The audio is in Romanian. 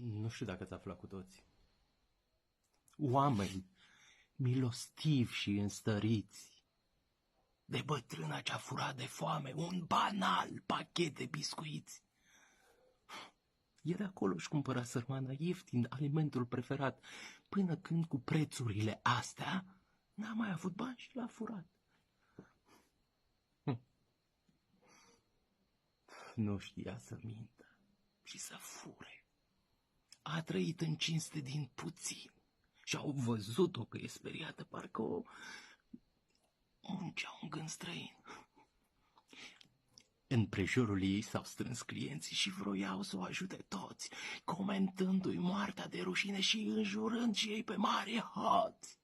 Nu știu dacă ați aflat cu toți. Oameni milostivi și înstăriți, de bătrâna ce-a furat de foame un banal pachet de biscuiți. Era acolo și cumpăra sărmana ieftin alimentul preferat, până când cu prețurile astea n-a mai avut bani și l-a furat. Nu știa să mintă și să fure. A trăit în cinste din puțin și au văzut-o că e speriată, parcă o muncea un gând străin. În prejurul ei s-au strâns clienții și vroiau să o ajute toți, comentându-i moartea de rușine și înjurând și ei pe mari hoți.